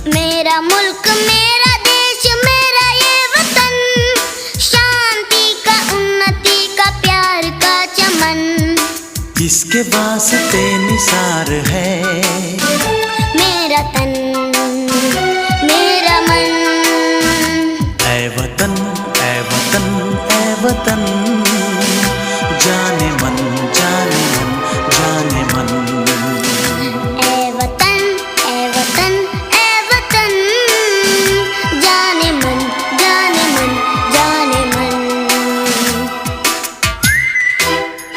मेरा मुल्क मेरा देश मेरा ये वतन, शांति का उन्नति का प्यार का चमन, इसके वास्ते निसार है मेरा तन मेरा मन। ऐ वतन ऐ वतन ऐ वतन।